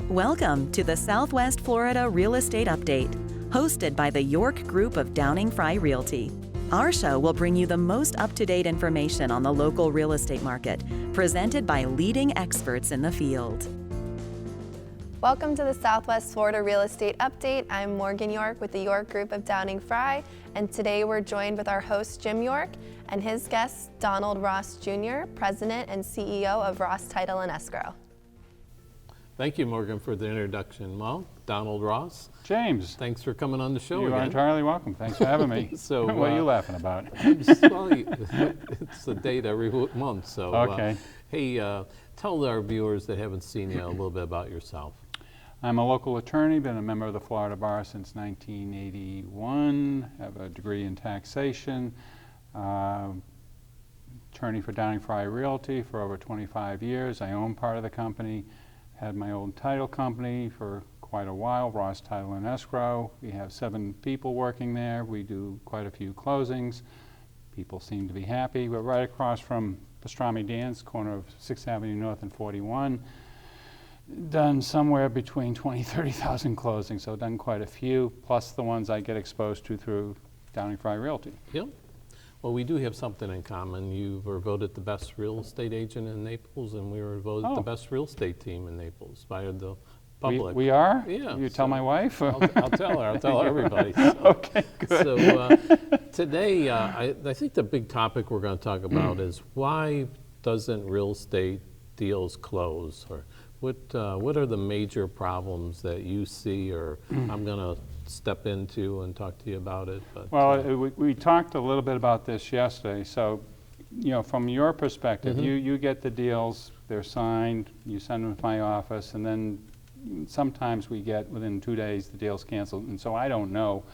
Welcome to the Southwest Florida Real Estate Update, hosted by the York Group of Downing Fry Realty. Our show will bring you the most up-to-date information on the local real estate market, presented by leading experts in the field. Welcome to the Southwest Florida Real Estate Update. I'm Morgan York with the York Group of Downing Fry, and today we're joined with our host Jim York and his guest Donald Ross Jr., President and CEO of Ross Title and Escrow. Thank you, Morgan, for the introduction. Well, Donald Ross. James. Thanks for coming on the show You again. are entirely welcome. Thanks for having me. So, what are you laughing about? Well, it's a date every month. So, okay. Hey, tell our viewers that haven't seen you a little bit about yourself. I'm a local attorney, been a member of the Florida Bar since 1981, have a degree in taxation, attorney for Downing Fry Realty for over 25 years. I own part of the company, had my own title company for quite a while, Ross Title and Escrow. We have 7 people working there. We do quite a few closings. People seem to be happy. We're right across from Pastrami Dan's, corner of 6th Avenue North and 41. Done somewhere between 30,000 closings, so done quite a few, plus the ones I get exposed to through Downing Fry Realty. Yep. Well, we do have something in common. You were voted the best real estate agent in Naples, and we were voted the best real estate team in Naples by the public. We are? Yeah. You tell my wife? I'll tell her. I'll tell everybody. So. Okay, good. So today, I think the big topic we're going to talk about is why doesn't real estate deals close? Or what are the major problems that you see, or I'm going to step into and talk to you about it? But, well, we talked a little bit about this yesterday. So, you know, from your perspective, you get the deals, they're signed, you send them to my office, and then sometimes we get within 2 days the deal's canceled. And so I don't know,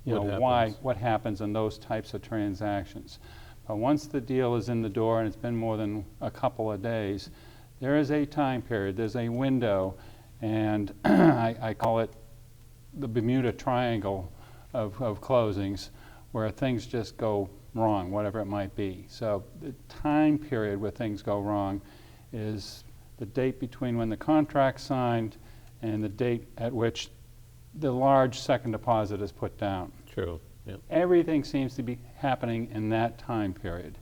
what happens in those types of transactions. But once the deal is in the door and it's been more than a couple of days, there is a time period, there's a window, and I call it the Bermuda Triangle of closings, where things just go wrong, whatever it might be. So the time period where things go wrong is the date between when the contract's signed and the date at which the large second deposit is put down. True. Yep. Everything seems to be happening in that time period.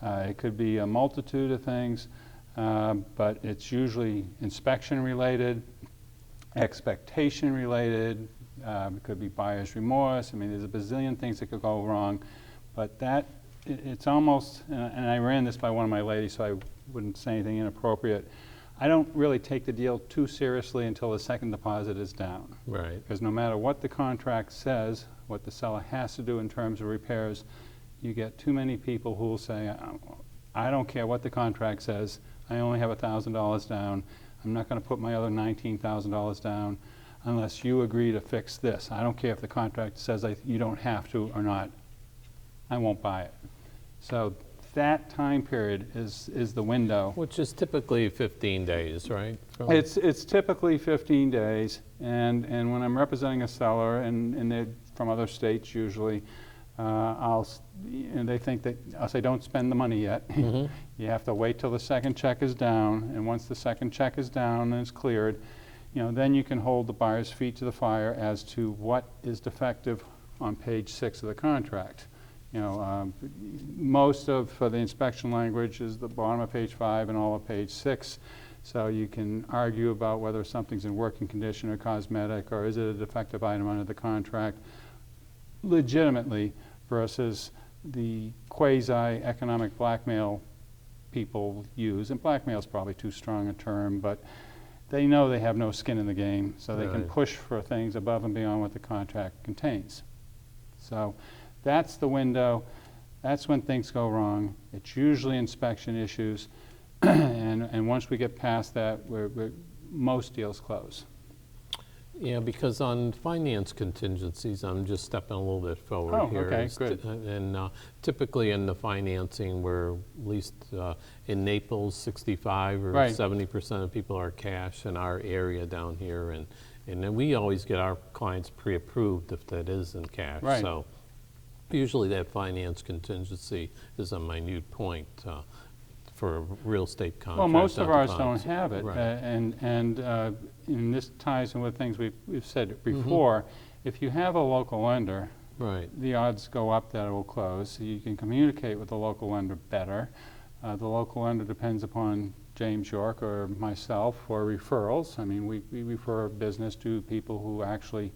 It could be a multitude of things, but it's usually inspection related, expectation related, it could be buyer's remorse. I mean, there's a bazillion things that could go wrong, but it's almost, and I ran this by one of my ladies so I wouldn't say anything inappropriate, I don't really take the deal too seriously until the second deposit is down. Right. Because no matter what the contract says, what the seller has to do in terms of repairs, you get too many people who will say, I don't care what the contract says, I only have $1,000 down, I'm not going to put my other $19,000 down unless you agree to fix this. I don't care if the contract says you don't have to or not, I won't buy it. So that time period is the window. Which is typically 15 days, right? It's typically 15 days, and when I'm representing a seller, and they're from other states usually, and they think that I'll say, don't spend the money yet. You have to wait till the second check is down, and once the second check is down and it's cleared, then you can hold the buyer's feet to the fire as to what is defective on page 6 of the contract. Most of the inspection language is the bottom of page 5 and all of page 6. So you can argue about whether something's in working condition or cosmetic, or is it a defective item under the contract legitimately, versus the quasi-economic blackmail people use. And blackmail is probably too strong a term, but they know they have no skin in the game, so they can push for things above and beyond what the contract contains. So that's the window. That's when things go wrong. It's usually inspection issues, and once we get past that, most deals close. Yeah, because on finance contingencies, I'm just stepping a little bit forward here. Okay, good. And typically in the financing, we're at least in Naples, 65 or 70% of people are cash in our area down here, and then we always get our clients pre-approved if that isn't cash. Right. So usually that finance contingency is a minute point. for a real estate contract. Well, most of not to ours funds. don't have it, Right. and this ties in with things we've said before. If you have a local lender, Right. the odds go up that it will close. So you can communicate with the local lender better. The local lender depends upon James York or myself for referrals. I mean, we refer business to people who actually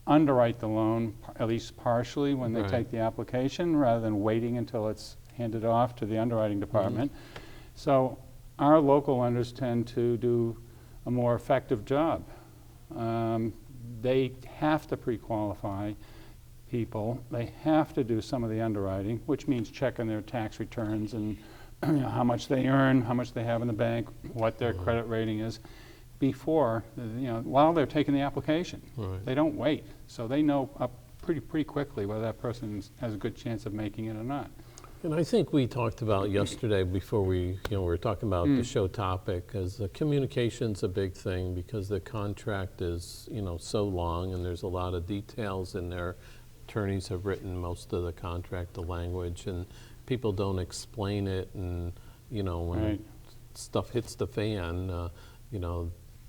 underwrite the loan, at least partially, when they Right. take the application, rather than waiting until it's handed off to the underwriting department. So our local lenders tend to do a more effective job. They have to pre-qualify people. They have to do some of the underwriting, which means checking their tax returns and how much they earn, how much they have in the bank, what their credit rating is, before, while they're taking the application. Right. They don't wait. So they know up pretty quickly whether that person has a good chance of making it or not. And I think we talked about yesterday before we were talking about the show topic, as communication's a big thing because the contract is, so long and there's a lot of details in there. Attorneys have written most of the contract, the language, and people don't explain it, and, when Right. stuff hits the fan,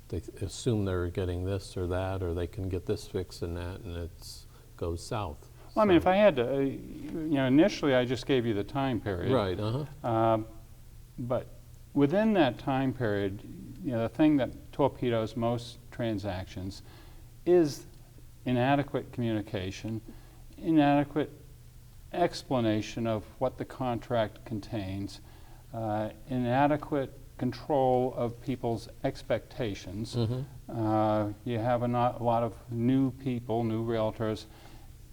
they assume they're getting this or that, or they can get this fixed and that, and it goes south. Well, I mean, So- if I had to, initially I just gave you the time period. Right, But within that time period, the thing that torpedoes most transactions is inadequate communication, inadequate explanation of what the contract contains, inadequate control of people's expectations. You have a lot of new people, new realtors.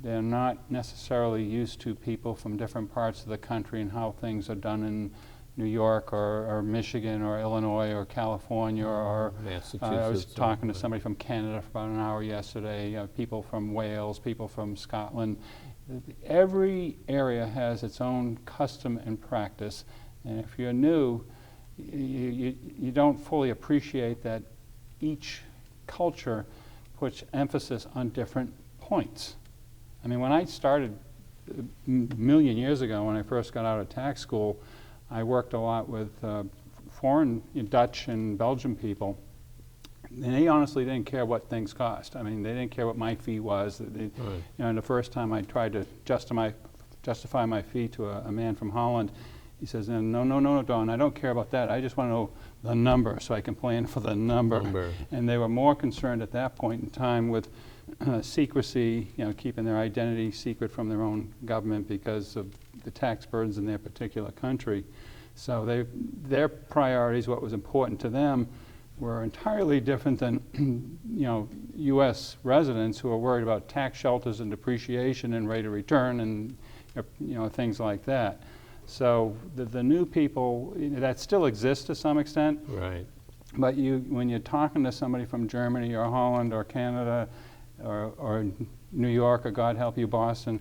They're not necessarily used to people from different parts of the country and how things are done in New York or Michigan or Illinois or California or Massachusetts. I was talking to or- somebody from Canada for about an hour yesterday, people from Wales, people from Scotland. Every area has its own custom and practice, and if you're new, you don't fully appreciate that each culture puts emphasis on different points. I mean, when I started a million years ago, when I first got out of tax school, I worked a lot with foreign Dutch and Belgian people, and they honestly didn't care what things cost. I mean, they didn't care what my fee was. Right. And the first time I tried to justify my fee to a man from Holland, he says, no, Don, I don't care about that. I just want to know the number so I can plan for the number. And they were more concerned at that point in time with secrecy, keeping their identity secret from their own government because of the tax burdens in their particular country. So their priorities, what was important to them, were entirely different than U.S. residents who are worried about tax shelters and depreciation and rate of return and things like that. So the new people, that still exists to some extent. Right. But when you're talking to somebody from Germany or Holland or Canada or New York or God help you, Boston,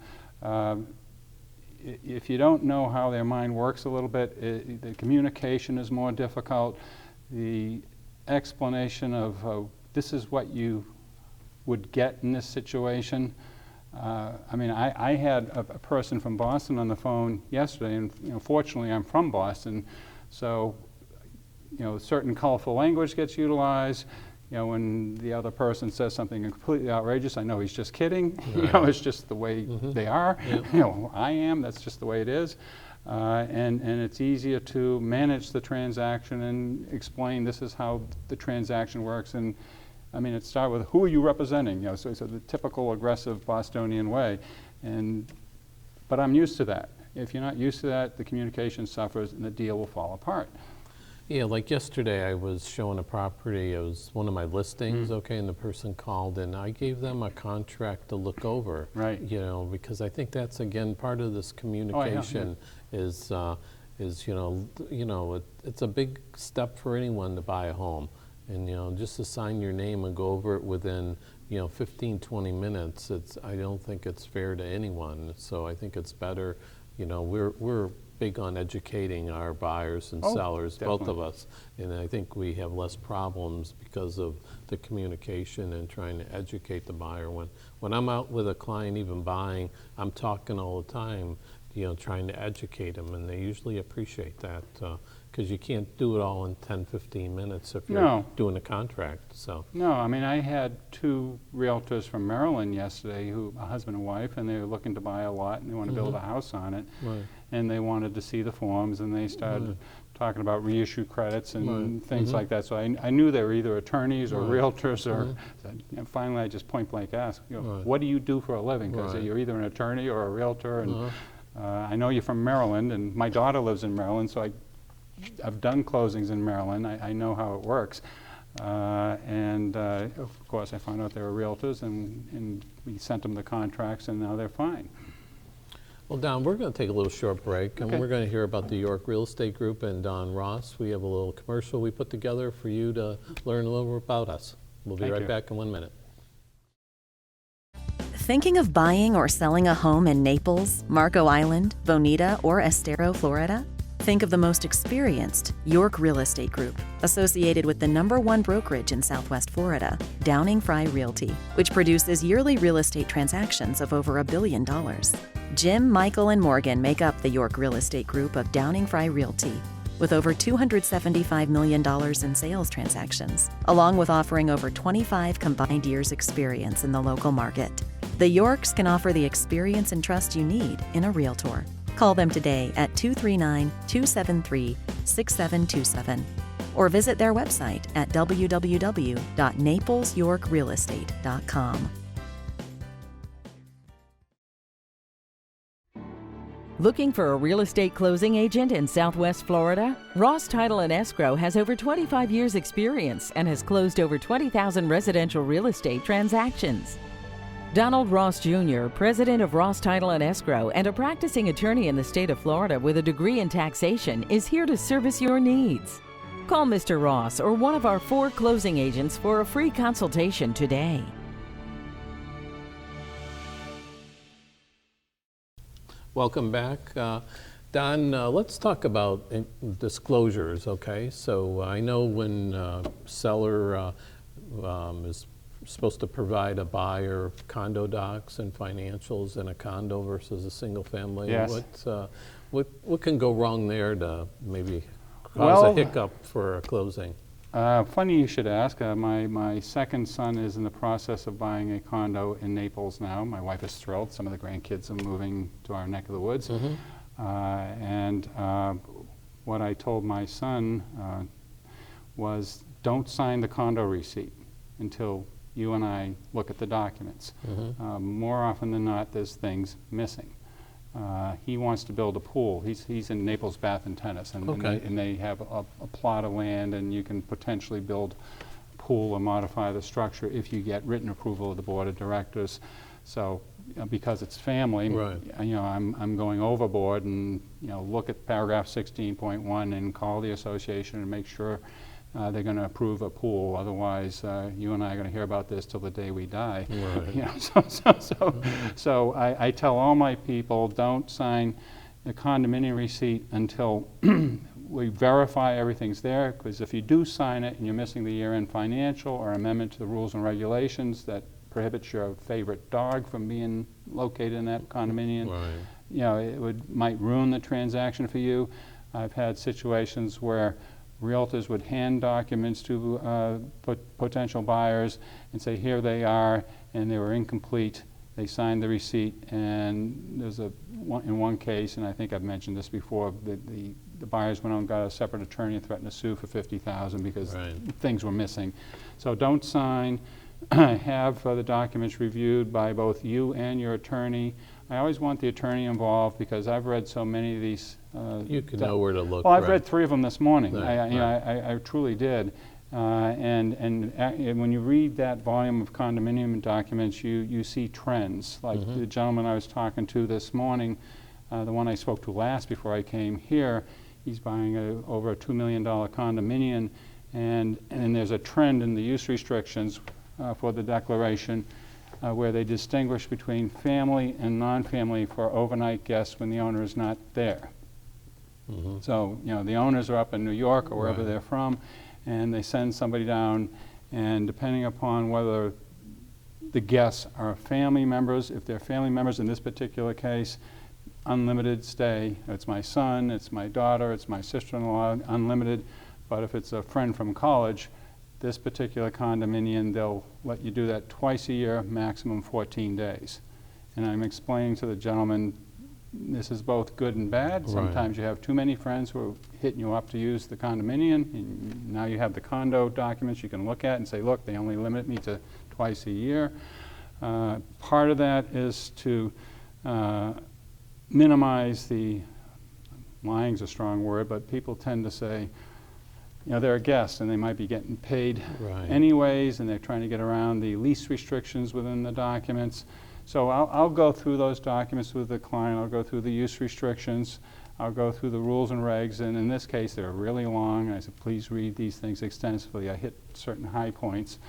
if you don't know how their mind works a little bit, the communication is more difficult. The explanation of this is what you would get in this situation. I mean, I had a person from Boston on the phone yesterday, and fortunately I'm from Boston, so certain colorful language gets utilized. When the other person says something completely outrageous, I know he's just kidding. Right. It's just the way they are. Yep. I am. That's just the way it is. And it's easier to manage the transaction and explain this is how the transaction works. And I mean, it started with who are you representing? So the typical aggressive Bostonian way. But I'm used to that. If you're not used to that, the communication suffers and the deal will fall apart. Yeah, like yesterday I was showing a property, it was one of my listings, and the person called and I gave them a contract to look over. Right. Because I think that's, again, part of this communication is it's a big step for anyone to buy a home. And, just to sign your name and go over it within, 15, 20 minutes, I don't think it's fair to anyone. So I think it's better, we're big on educating our buyers and sellers, both of us. And I think we have less problems because of the communication and trying to educate the buyer. When I'm out with a client even buying, I'm talking all the time, trying to educate them, and they usually appreciate that. because you can't do it all in 10, 15 minutes if you're No. doing a contract, so. No, I mean, I had two realtors from Maryland yesterday, a husband and wife, and they were looking to buy a lot and they want to build a house on it. Right. And they wanted to see the forms, and they started talking about reissue credits and things like that. So I knew they were either attorneys or realtors, or and finally I just point blank asked, what do you do for a living? Because you're either an attorney or a realtor, and I know you're from Maryland, and my daughter lives in Maryland, so I've done closings in Maryland. I know how it works. Of course, I found out they were realtors, and we sent them the contracts, and now they're fine. Well, Don, we're going to take a little short break, and Okay. we're going to hear about the York Real Estate Group and Don Ross. We have a little commercial we put together for you to learn a little about us. We'll be Thank right you. back in 1 minute. Thinking of buying or selling a home in Naples, Marco Island, Bonita, or Estero, Florida? Think of the most experienced York Real Estate Group, associated with the #1 brokerage in Southwest Florida, Downing Fry Realty, which produces yearly real estate transactions of over $1 billion. Jim, Michael, and Morgan make up the York Real Estate Group of Downing Fry Realty, with over $275 million in sales transactions, along with offering over 25 combined years' experience in the local market. The Yorks can offer the experience and trust you need in a realtor. Call them today at 239-273-6727 or visit their website at www.naplesyorkrealestate.com. Looking for a real estate closing agent in Southwest Florida? Ross Title and Escrow has over 25 years experience and has closed over 20,000 residential real estate transactions. Donald Ross Jr., president of Ross Title and Escrow and a practicing attorney in the state of Florida with a degree in taxation, is here to service your needs. Call Mr. Ross or one of our 4 closing agents for a free consultation today. Welcome back. Don, let's talk about disclosures, okay? So I know when seller is supposed to provide a buyer condo docs and financials in a condo versus a single family. Yes. What can go wrong there to maybe cause Well, a hiccup for a closing? Funny you should ask. My second son is in the process of buying a condo in Naples now. My wife is thrilled. Some of the grandkids are moving to our neck of the woods. What I told my son was, don't sign the condo receipt until you and I look at the documents. More often than not, there's things missing. He wants to build a pool. He's in Naples Bath and Tennis, and they have a plot of land, and you can potentially build a pool or modify the structure if you get written approval of the board of directors. So, because it's family, I'm going overboard and look at paragraph 16.1 and call the association and make sure they're going to approve a pool. Otherwise, you and I are going to hear about this till the day we die. So I tell all my people, don't sign the condominium receipt until we verify everything's there, because if you do sign it and you're missing the year-end financial or amendment to the rules and regulations that prohibits your favorite dog from being located in that condominium, it might ruin the transaction for you. I've had situations where realtors would hand documents to potential buyers and say, here they are, and they were incomplete. They signed the receipt, and there's in one case, and I think I've mentioned this before, the buyers went out and got a separate attorney and threatened to sue for $50,000 because things were missing. So don't sign. Have the documents reviewed by both you and your attorney. I always want the attorney involved because I've read so many of these. You can know where to look. Well, I've read 3 of them this morning. Right, I truly did. And when you read that volume of condominium documents, you see trends. Like the gentleman I was talking to this morning, the one I spoke to last before I came here, he's buying over a $2 million condominium, and there's a trend in the use restrictions for the declaration where they distinguish between family and non-family for overnight guests when the owner is not there. So, the owners are up in New York or wherever they're from, and they send somebody down, and depending upon whether the guests are family members, if they're family members in this particular case, unlimited stay. It's my son, it's my daughter, it's my sister-in-law, unlimited. But if it's a friend from college, this particular condominium, they'll let you do that twice a year, maximum 14 days. And I'm explaining to the gentleman, this is both good and bad. Right. Sometimes you have too many friends who are hitting you up to use the condominium, and now you have the condo documents you can look at and say, look, they only limit me to twice a year. Part of that is to minimize the, lying's a strong word, but people tend to say, you know, they're a guest and they might be getting paid Right. anyways, and they're trying to get around the lease restrictions within the documents. So I'll go through those documents with the client. I'll go through the use restrictions. I'll go through the rules and regs, and in this case, they're really long. I said, please read these things extensively. I hit certain high points.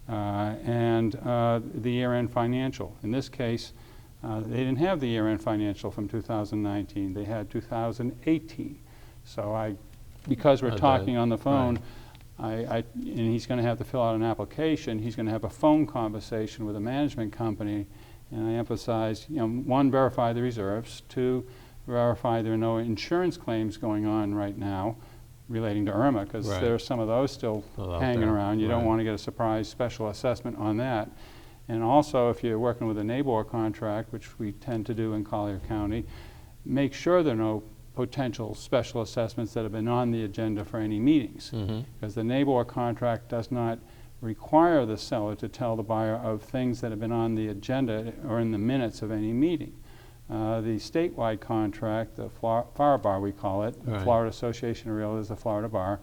And the year-end financial. In this case, they didn't have the year-end financial from 2019. They had 2018. So because we're talking on the phone, and he's going to have to fill out an application, he's going to have a phone conversation with a management company. And I emphasize, you know, 1, verify the reserves. 2, verify there are no insurance claims going on right now relating to Irma, because Right. there are some of those still hanging around. You don't want to get a surprise special assessment on that. And also, if you're working with a NABOR contract, which we tend to do in Collier County, make sure there are no potential special assessments that have been on the agenda for any meetings. Because the NABOR contract does not require the seller to tell the buyer of things that have been on the agenda or in the minutes of any meeting. The statewide contract, the FAR bar we call it, the Right. Florida Association of Realtors, the Florida Bar,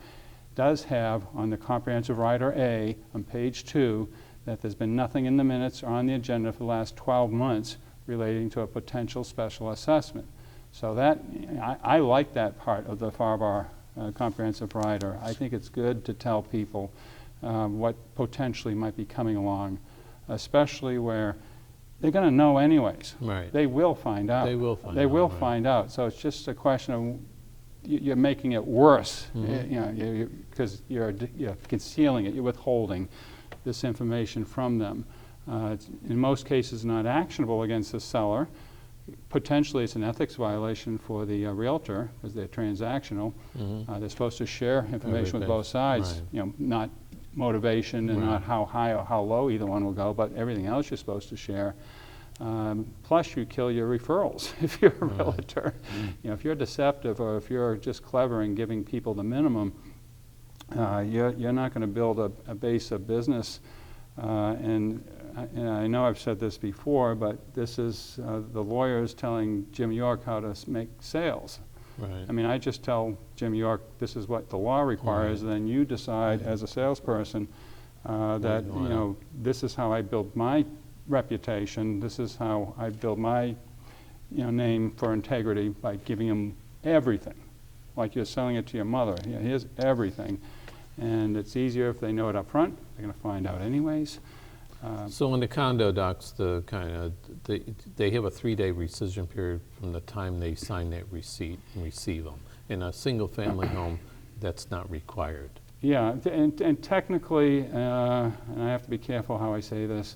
does have on the comprehensive rider A on page 2 that there's been nothing in the minutes or on the agenda for the last 12 months relating to a potential special assessment. So that, I like that part of the FAR bar comprehensive rider. I think it's good to tell people what potentially might be coming along, especially where they're going to know anyways. Right. They will find out. They will find They out, will right. find out. So it's just a question of you're making it worse, you know, because you're concealing it, you're withholding this information from them. It's in most cases not actionable against the seller. Potentially it's an ethics violation for the realtor because they're transactional. They're supposed to share information with both sides, Right. you know, not motivation and Right. not how high or how low either one will go, but everything else you're supposed to share. Plus you kill your referrals if you're a realtor. You know, if you're deceptive or if you're just clever in giving people the minimum, you're not going to build a base of business. And I know I've said this before, but this is the lawyers telling Jim York how to make sales. Right. I mean, I just tell Jim York, this is what the law requires, and then you decide as a salesperson that, you know, this is how I build my reputation, this is how I build my, you know, name for integrity by giving them everything. Like you're selling it to your mother. You know, here's everything. And it's easier if they know it up front. They're going to find out anyways. So in the condo docs, they have a 3-day rescission period from the time they sign that receipt and receive them. In a single-family home, that's not required. Yeah, and technically, and I have to be careful how I say this,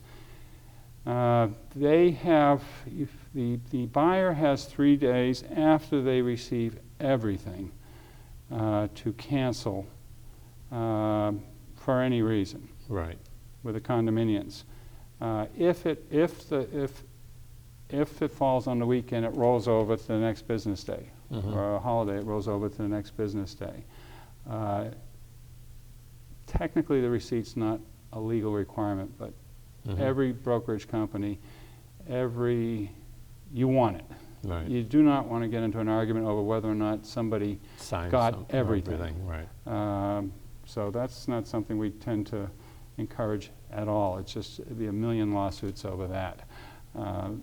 they have, if the buyer has 3 days after they receive everything to cancel for any reason. Right. With the condominiums. If it falls on the weekend, it rolls over to the next business day. Or a holiday, it rolls over to the next business day. Technically, the receipt's not a legal requirement, but every brokerage company, you want it. Right. You do not want to get into an argument over whether or not somebody got everything. Right. So that's not something we tend to encourage at all. It's just it'd be a million lawsuits over that.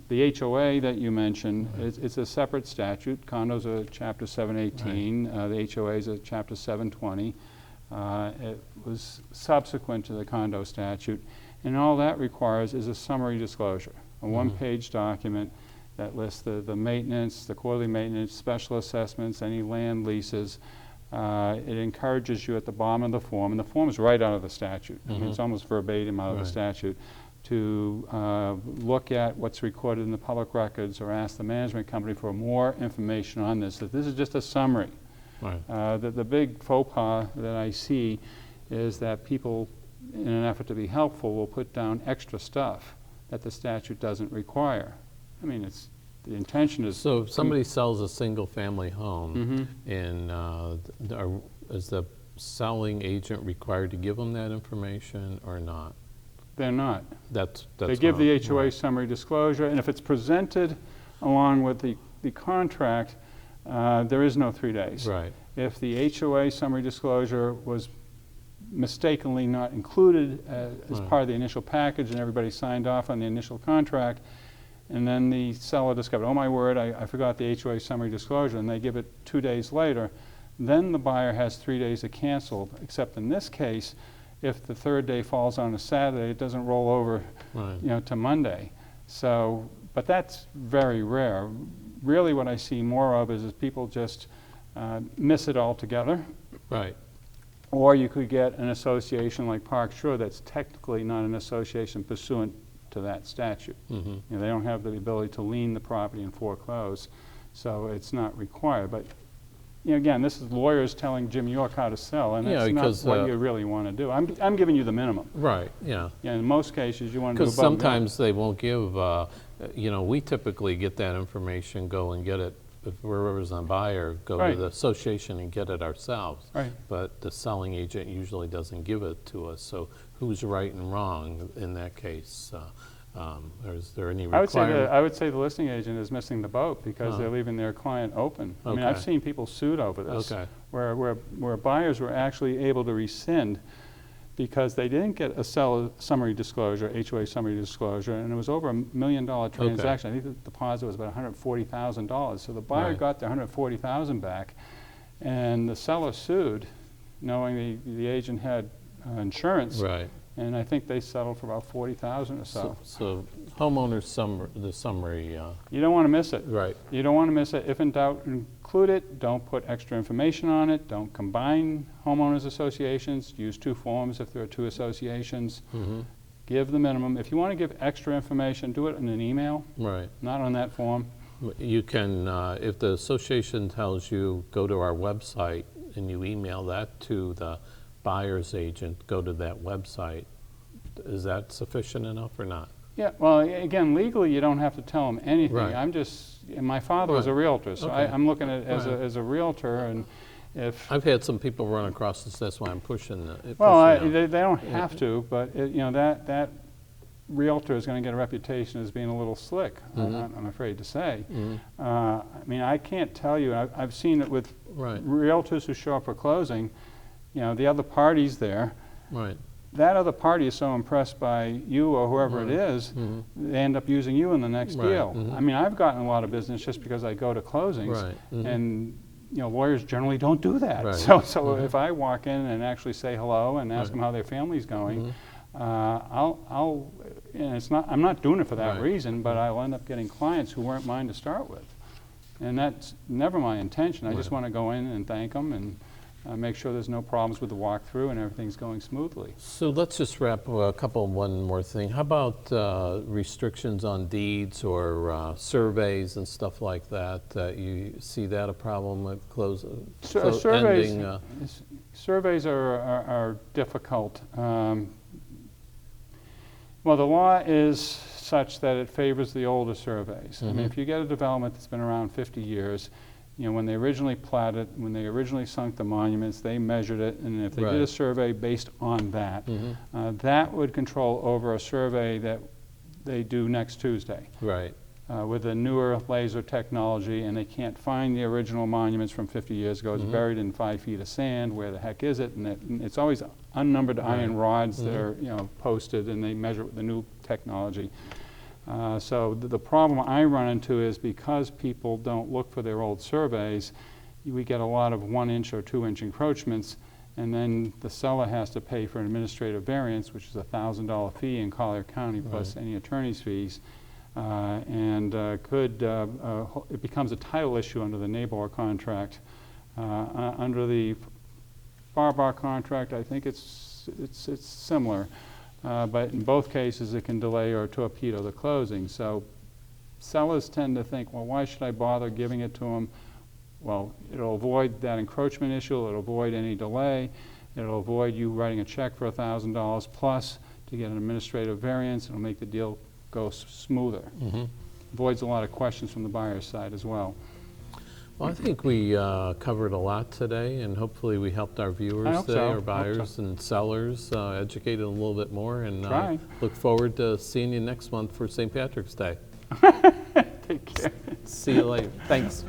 The HOA that you mentioned, it's a separate statute. Condos are Chapter 718. The HOA is a Chapter 720. It was subsequent to the condo statute. And all that requires is a summary disclosure, a one-page document that lists the maintenance, the quarterly maintenance, special assessments, any land leases. It encourages you at the bottom of the form, and the form is right out of the statute. I mean, it's almost verbatim out of the statute, to look at what's recorded in the public records or ask the management company for more information on this. That this is just a summary. Right. The big faux pas that I see is that people, in an effort to be helpful, will put down extra stuff that the statute doesn't require. I mean, the intention is... So if somebody sells a single-family home, and is the selling agent required to give them that information or not? They're not. That's They give the HOA right. summary disclosure, and if it's presented along with the contract, there is no 3 days. Right. If the HOA summary disclosure was mistakenly not included as part of the initial package and everybody signed off on the initial contract, and then the seller discovered, oh my word, I forgot the HOA summary disclosure, and they give it 2 days later, then the buyer has 3 days to cancel, except in this case, if the third day falls on a Saturday, it doesn't roll over Right. to Monday. So, but that's very rare. Really what I see more of is people just miss it altogether. Right. Or you could get an association like Park Shore that's technically not an association pursuant to that statute. You know, they don't have the ability to lien the property and foreclose, so it's not required. But you know, again, this is lawyers telling Jim York how to sell, and Yeah, that's because, not what you really want to do. I'm giving you the minimum. Right, yeah. Yeah, in most cases, you want to do Because above and beyond. sometimes they won't give, you know, we typically get that information, go and get it, if we're a buyer, go Right. to the association and get it ourselves. Right. But the selling agent usually doesn't give it to us, so who's right and wrong in that case? Is there any requirement? I would say the listing agent is missing the boat because they're leaving their client open. I mean, I've Okay. seen people sued over this. Okay. Where buyers were actually able to rescind because they didn't get a seller summary disclosure, HOA summary disclosure, and it was over $1 million transaction. I think the deposit was about $140,000. So the buyer Right. got the $140,000 back, and the seller sued, knowing the agent had insurance. Right. And I think they settled for about $40,000 or so. So homeowner the summary, You don't want to miss it. right. You don't want to miss it. If in doubt, include it. Don't put extra information on it. Don't combine homeowners associations. Use 2 forms if there are 2 associations. Give the minimum. If you want to give extra information, do it in an email, Right. not on that form. You can, if the association tells you, go to our website, and you email that to the buyer's agent, go to that website, is that sufficient enough or not? Yeah, well, again, legally, you don't have to tell them anything. Right. I'm just, and my father was a Right. realtor, so Okay. I'm looking at it as, Right. as a realtor, and if... I've had some people run across this, that's why I'm pushing it. Well, they don't have to, but you know, that realtor is going to get a reputation as being a little slick, I'm afraid to say. I mean, I can't tell you, I've seen it with Right. realtors who show up for closing, you know, the other party's there. Right. That other party is so impressed by you or whoever it is, they end up using you in the next Right. deal. I mean, I've gotten a lot of business just because I go to closings, Right. and you know, lawyers generally don't do that. Right. So if I walk in and actually say hello and ask Right. them how their family's going, I'll, and it's not, I'm not doing it for that Right. reason, but I'll end up getting clients who weren't mine to start with. And that's never my intention. I just Right. want to go in and thank them and make sure there's no problems with the walkthrough and everything's going smoothly. So let's just wrap one more thing. How about restrictions on deeds or surveys and stuff like that? You see that a problem with Surveys, ending? surveys are difficult. Well, the law is such that it favors the older surveys. I mean, if you get a development that's been around 50 years, you know, when they originally platted, when they originally sunk the monuments, they measured it, and if they did a Right. survey based on that, that would control over a survey that they do next Tuesday. Right. With the newer laser technology, and they can't find the original monuments from 50 years ago. It's buried in 5 feet of sand. Where the heck is it? And it's always unnumbered iron rods that are, you know, posted, and they measure it with the new technology. So the problem I run into is because people don't look for their old surveys, we get a lot of 1-inch or 2-inch encroachments, and then the seller has to pay for an administrative variance, which is a $1,000 fee in Collier County plus any attorney's fees. It becomes a title issue under the NABOR contract. Under the FARBAR contract, I think it's similar. but in both cases, it can delay or torpedo the closing. So sellers tend to think, well, why should I bother giving it to them? Well, it'll avoid that encroachment issue, it'll avoid any delay, it'll avoid you writing a check for $1,000 plus to get an administrative variance, it'll make the deal go smoother. Avoids a lot of questions from the buyer's side as well. Well, I think we covered a lot today, and hopefully we helped our I viewers hope today, so. our Hope buyers so. and sellers, educated a little bit more, and Try. look forward to seeing you next month for St. Patrick's Day. Take care. See you later. Thanks.